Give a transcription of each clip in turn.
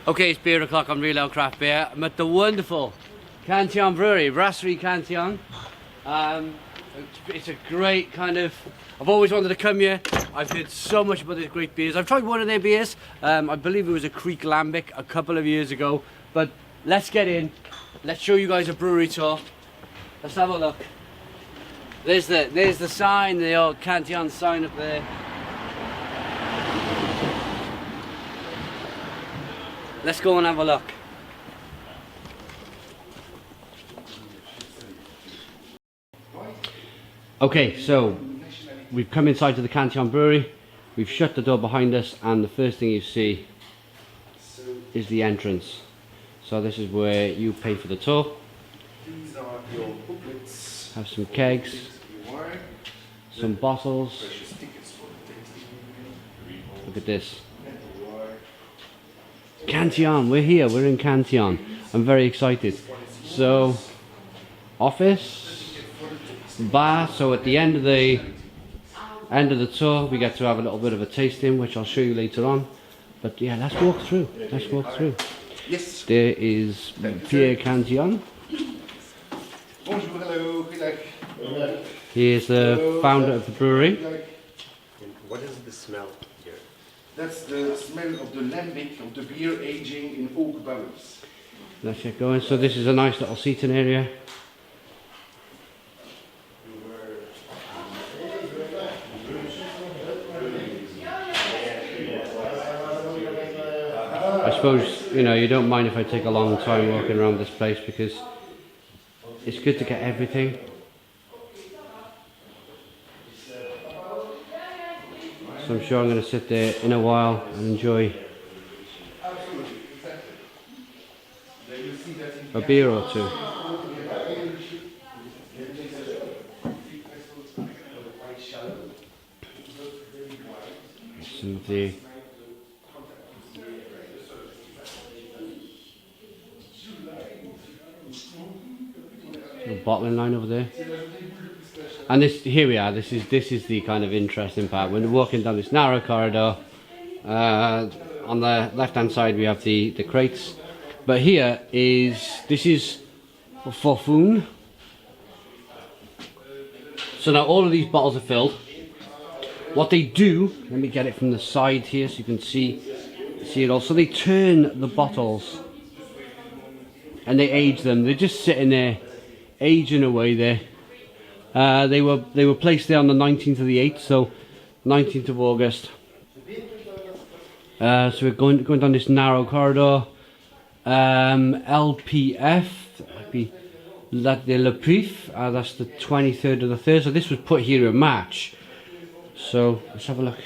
Okay, it's beer o'clock on Real Ale Craft Beer. I'm at the wonderful Cantillon Brewery, Brasserie Cantillon. It's a great kind of... I've always wanted to come here. I've heard so much about these great beers. I've tried one of their beers. I believe it was a Creek Lambic a couple of years ago. But let's get in. Let's show you guys a brewery tour. Let's have a look. There's the sign, the old Cantillon sign up there. Let's go and have a look. Okay, so we've come inside to the Cantillon Brewery. We've shut the door behind us, and the first thing you see is the entrance. So this is where you pay for the tour. These are your booklets. Have some kegs, some bottles. Look at this. Cantillon, we're here, we're in Cantillon. I'm very excited. So, office, bar, so at the end of the tour we get to have a little bit of a tasting, which I'll show you later on. But yeah, let's walk through. Yes. There is Pierre Cantillon. Bonjour, hello, He is the founder of the brewery. What is the smell here? That's the smell of the lambic, of the beer aging in oak barrels. Let's get going. So this is a nice little seating area. I suppose, you know, you don't mind if I take a long time walking around this place because it's good to get everything. So I'm sure I'm going to sit there in a while and enjoy a beer or two. Some of the bottling line over there. And this, here we are. This is the kind of interesting part. When we're walking down this narrow corridor, on the left-hand side we have the crates, but this is for food. So now all of these bottles are filled. What they do, let me get it from the side here so you can see it all. So they turn the bottles and they age them. They're just sitting there, aging away there. They were placed there on the 19th of the 8th, so 19th of August. So we're going down this narrow corridor. LPF, that de Le Prif, that's the 23rd of the 3rd. So this was put here in March. So let's have a look.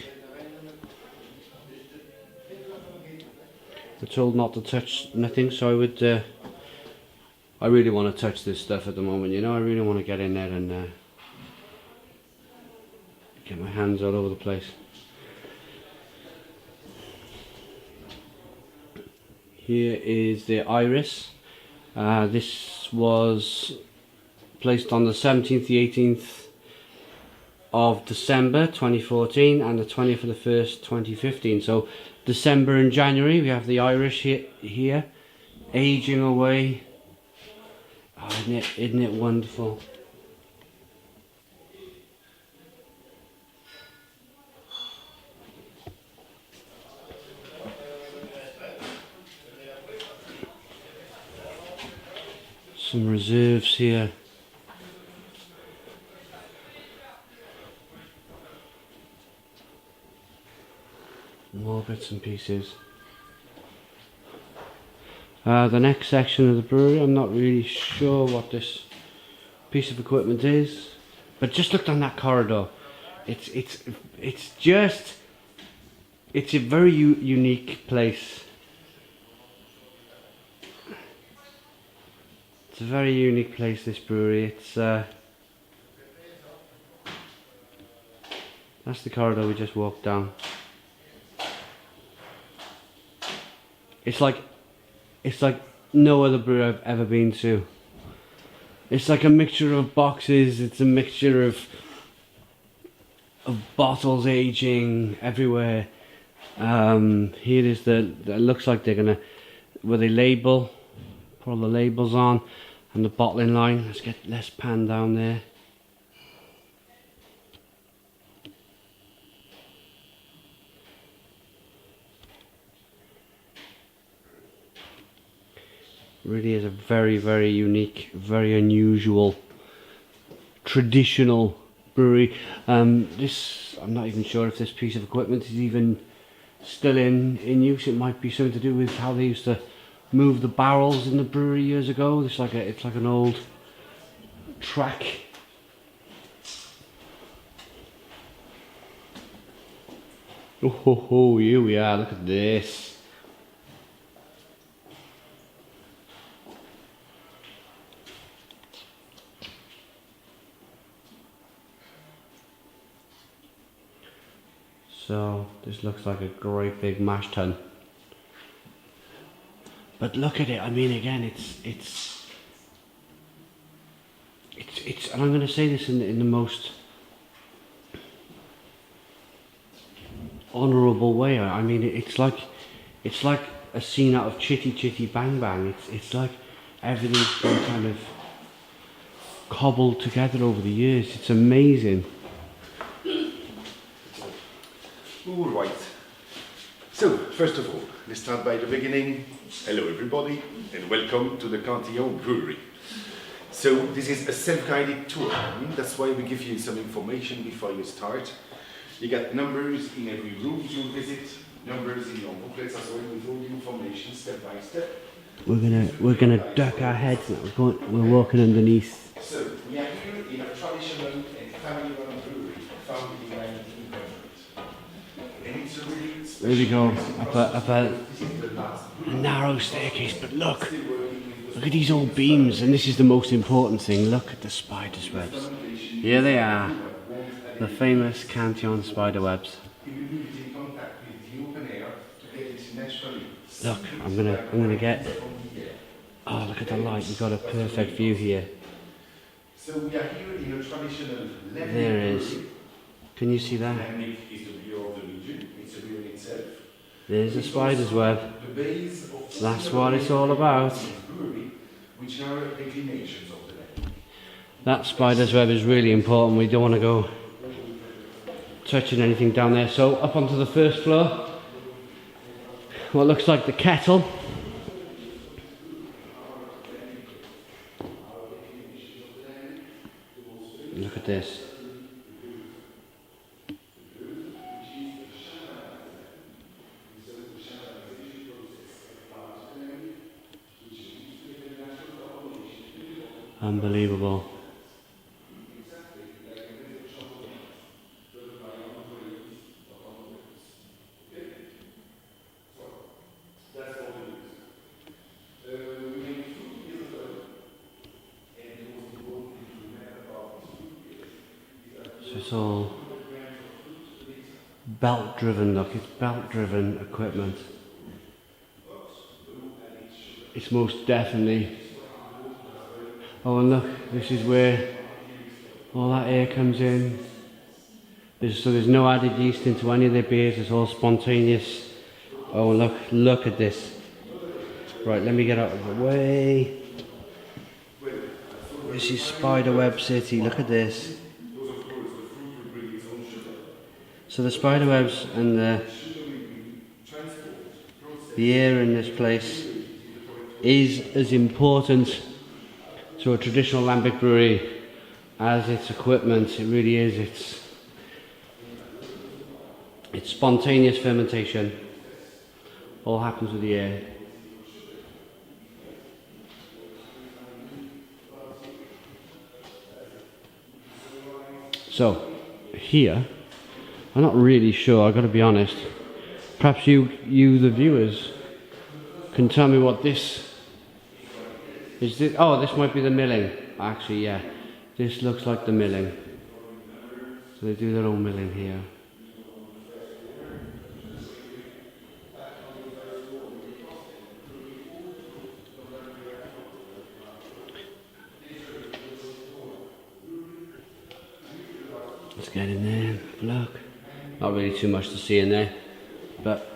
We're told not to touch nothing, so I would. I really want to touch this stuff at the moment, you know. I really want to get in there and get my hands all over the place. Here is the iris. This was placed on the 17th, the 18th of December 2014 and the 20th of the 1st 2015. So December and January we have the Irish here aging away. Oh, isn't it wonderful? Some reserves here. More bits and pieces. The next section of the brewery, I'm not really sure what this piece of equipment is, but just look down that corridor. It's a very unique place. It's a very unique place, this brewery. It's that's the corridor we just walked down. It's like no other brewery I've ever been to. It's like a mixture of boxes. It's a mixture of bottles aging everywhere. Here is it looks like they're gonna where they label, put all the labels on, and the bottling line. Let's pan down there. Really is a very, very unique, very unusual, traditional brewery. I'm not even sure if this piece of equipment is even still in use. It might be something to do with how they used to move the barrels in the brewery years ago. It's like an old track. Oh, here we are. Look at this. So this looks like a great big mash tun. But look at it. I mean, again, it's and I'm going to say this in the most honourable way. I mean, it's like a scene out of Chitty Chitty Bang Bang. It's like everything's been kind of cobbled together over the years. It's amazing. All right. So, first of all, let's start by the beginning. Hello everybody, and welcome to the Cantillon Brewery. So, this is a self-guided tour. That's why we give you some information before you start. You got numbers in every room you visit, numbers in your booklets as well with all the information step by step. We're gonna duck our heads. We're walking underneath. So, we are here in a traditional and family-run brewery founded in 1900. There we go, up a narrow staircase, but look at these old beams, and this is the most important thing. Look at the spider's webs. Here they are, the famous Cantillon spider webs. Look, I'm gonna get. Oh, look at the light. We've got a perfect view here. So we are here in a traditional. There it is. Can you see that? There's a spider's web. That's what it's all about. That spider's web is really important. We don't want to go touching anything down there. So up onto the first floor, what looks like the kettle. Look at this. Unbelievable. So it's all belt driven, look, it's belt driven equipment. It's most definitely. Oh, and look, this is where all that air comes in. So there's no added yeast into any of the beers, it's all spontaneous. Oh, look at this. Right, let me get out of the way. This is Spiderweb City, look at this. So the spiderwebs and the air in this place is as important to a traditional lambic brewery as its equipment. It really is. It's spontaneous fermentation. All happens with the air. So here, I'm not really sure, I've got to be honest. Perhaps you the viewers can tell me what this is. Oh, this might be the milling. Actually, yeah, this looks like the milling. So they do their own milling here. Let's get in there, look. Not really too much to see in there, but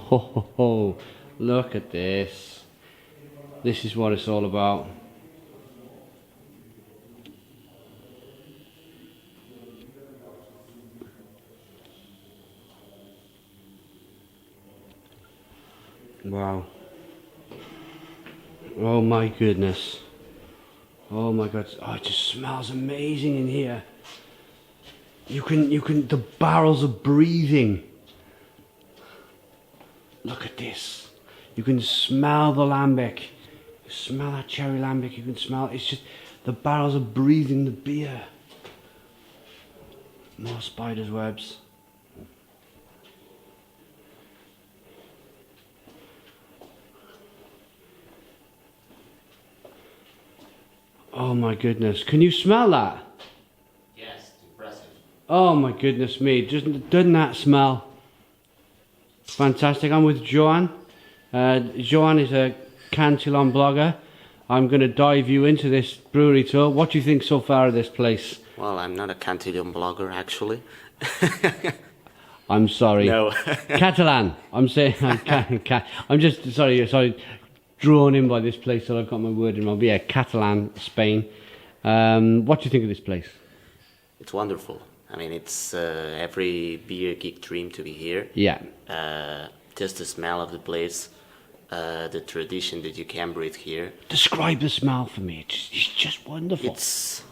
Ho ho ho! Look at this. This is what it's all about. Wow. Oh my goodness. Oh my god. Oh, it just smells amazing in here. The barrels are breathing. Look at this. You can smell the lambic. You smell that cherry lambic. You can smell, it's just, the barrels are breathing the beer. More spider's webs. Oh my goodness. Can you smell that? Yes, it's impressive. Oh my goodness me. Doesn't that smell fantastic? I'm with Joanne. Joanne is a Cantillon blogger. I'm going to dive you into this brewery tour. What do you think so far of this place? Well, I'm not a Cantillon blogger, actually. I'm sorry. No. Catalan. I'm saying I'm just sorry. Drawn in by this place, so I've got my word in wrong. But yeah, Catalan, Spain. What do you think of this place? It's wonderful. I mean, it's every beer geek dream to be here. Yeah. Just the smell of the place, the tradition that you can breathe here. Describe the smell for me. It's just wonderful. It's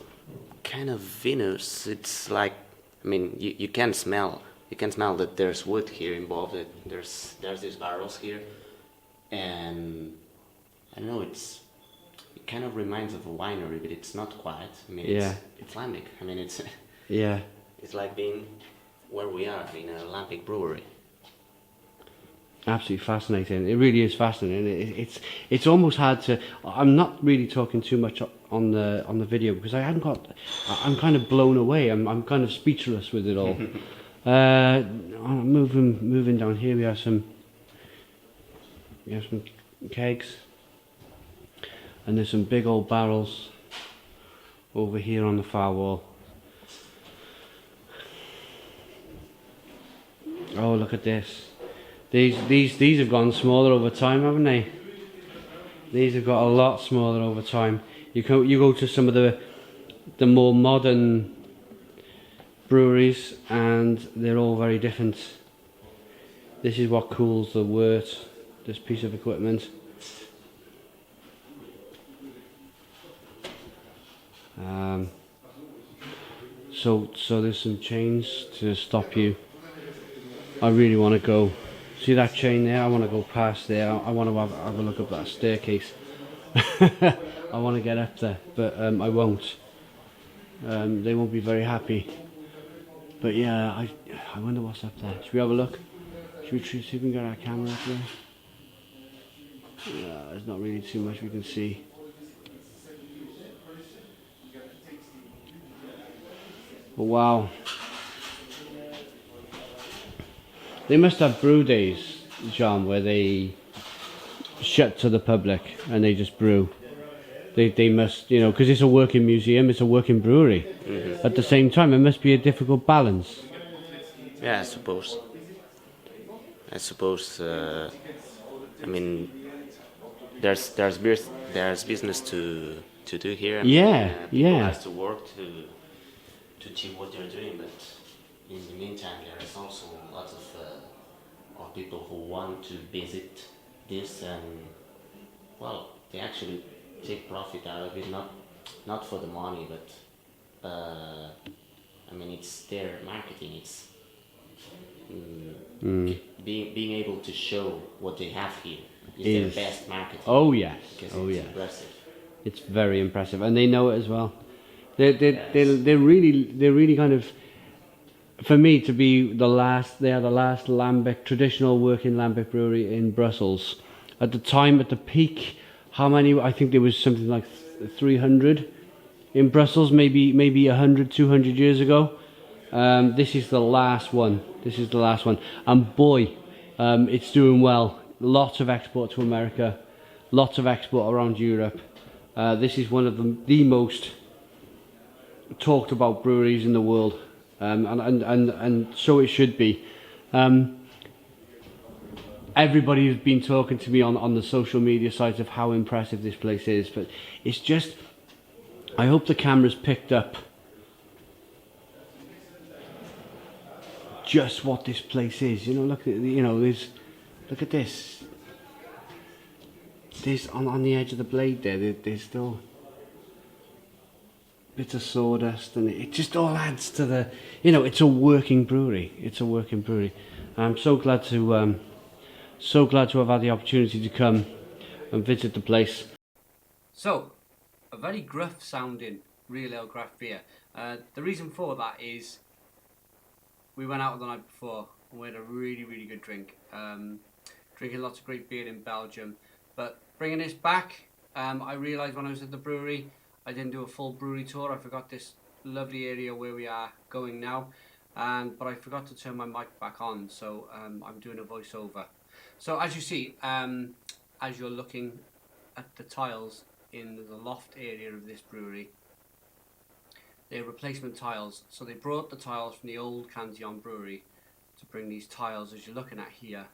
kind of vinous. It's like, I mean, you can smell that there's wood here involved. That there's these barrels here, and I don't know. It kind of reminds of a winery, but it's not quite. I mean, it's lambic. I mean, it's Yeah. it's like being where we are in a lambic brewery. Absolutely fascinating. It really is fascinating. It's almost hard to. I'm not really talking too much on the video because I haven't got. I'm kind of blown away. I'm kind of speechless with it all. Moving down here, we have some kegs, and there's some big old barrels over here on the far wall. Oh, look at this. These have gone smaller over time, haven't they? These have got a lot smaller over time. You go to some of the more modern breweries and they're all very different. This is what cools the wort, this piece of equipment. So there's some chains to stop you. I really want to go. See that chain there? I want to go past there. I want to have a look up that staircase. I want to get up there, but I won't. They won't be very happy. But yeah, I wonder what's up there. Should we have a look? Should we see if we can get our camera up there? Yeah, there's not really too much we can see. But wow. They must have brew days, John, where they shut to the public and they just brew. They must, you know, because it's a working museum, it's a working brewery. Mm-hmm. At the same time, it must be a difficult balance. Yeah, I suppose. I mean, there's business to do here. I mean, people has to work to achieve what they're doing, but in the meantime, there is also lots of people who want to visit this, and well, they actually take profit out of it, not for the money, but I mean, it's their marketing. It's being able to show what they have here is their best marketing. Oh yes, because it's impressive. It's very impressive, and they know it as well. They're really kind of, for me to be the last. They are the last lambic, traditional working lambic brewery in Brussels. At the time, at the peak, how many? I think there was something like 300 in Brussels, maybe 100, 200 years ago. This is the last one. This is the last one, and boy, it's doing well. Lots of export to America, lots of export around Europe. This is one of the most talked about breweries in the world, and so it should be. everybody's been talking to me on the social media sites of how impressive this place is, but it's just, I hope the camera's picked up just what this place is. You know, look at, you know, look at this. This on the edge of the blade there's still bits of sawdust, and it just all adds to the, you know, it's a working brewery. It's a working brewery. I'm so glad to have had the opportunity to come and visit the place. So, a very gruff sounding real ale craft beer. The reason for that is we went out the night before and we had a really good drink. Drinking lots of great beer in Belgium, but bringing this back, I realised when I was at the brewery I didn't do a full brewery tour. I forgot this lovely area where we are going now, but I forgot to turn my mic back on, so I'm doing a voiceover. So as you see, as you're looking at the tiles in the loft area of this brewery, they're replacement tiles. So they brought the tiles from the old Cantillon Brewery to bring these tiles, as you're looking at here,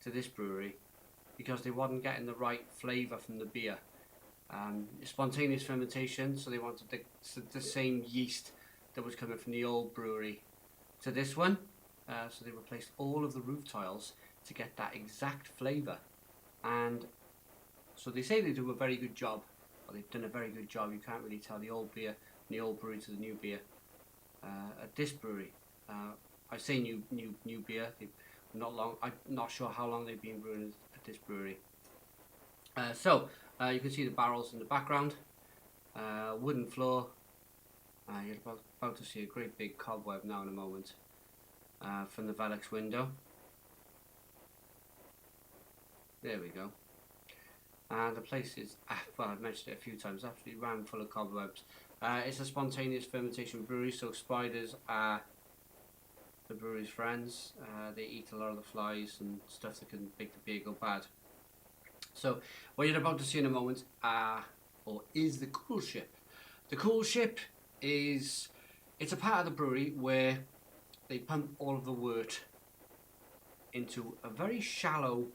to this brewery, because they wasn't getting the right flavour from the beer. Spontaneous fermentation, so they wanted the same yeast that was coming from the old brewery to this one. So they replaced all of the roof tiles to get that exact flavour. And so they say they do a very good job, or they've done a very good job. You can't really tell the old beer from the old brewery to the new beer at this brewery. I say new beer. I'm not sure how long they've been brewing at this brewery. You can see the barrels in the background, wooden floor. You're about to see a great big cobweb now in a moment from the Velux window. There we go. And the place is, well, I've mentioned it a few times, absolutely rammed full of cobwebs. It's a spontaneous fermentation brewery, so spiders are the brewery's friends. They eat a lot of the flies and stuff that can make the beer go bad. So what you're about to see in a moment is the Coolship. The Coolship it's a part of the brewery where they pump all of the wort into a very shallow,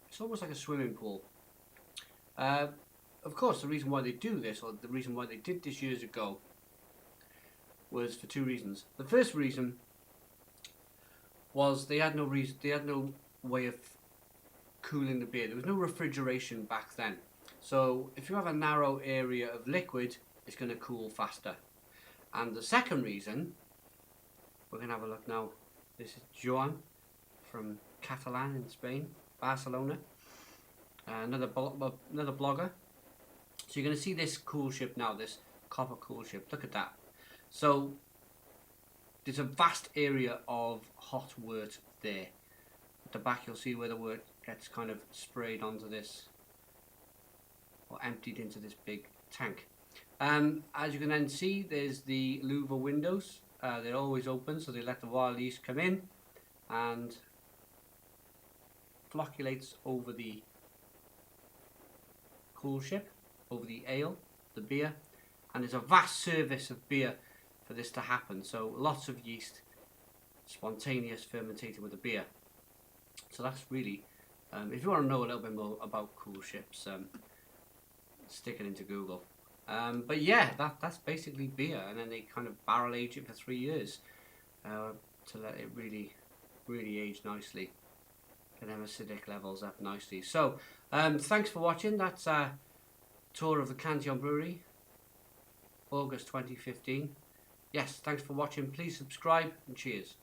it's almost like a swimming pool. Of course, the reason why they do this, or the reason why they did this years ago, was for two reasons. The first reason was they had no way of cooling the beer. There was no refrigeration back then. So if you have a narrow area of liquid, it's going to cool faster. And the second reason, we're going to have a look now. This is Joan from Catalan in Spain, Barcelona. Another blogger. So you're going to see this Coolship now, this copper Coolship. Look at that. So there's a vast area of hot wort there. At the back you'll see where the wort gets kind of sprayed onto this, or emptied into this big tank. As you can then see, there's the louver windows. They're always open, so they let the wild yeast come in and flocculates over the Coolship, over the ale, the beer, and there's a vast service of beer for this to happen. So lots of yeast, spontaneous fermentating with the beer. So that's really, if you want to know a little bit more about Coolships, stick it into Google. But yeah, that's basically beer, and then they kind of barrel age it for 3 years to let it really age nicely, get them acidic levels up nicely. So thanks for watching. That's a tour of the Cantillon Brewery, August 2015. Yes, thanks for watching. Please subscribe and cheers.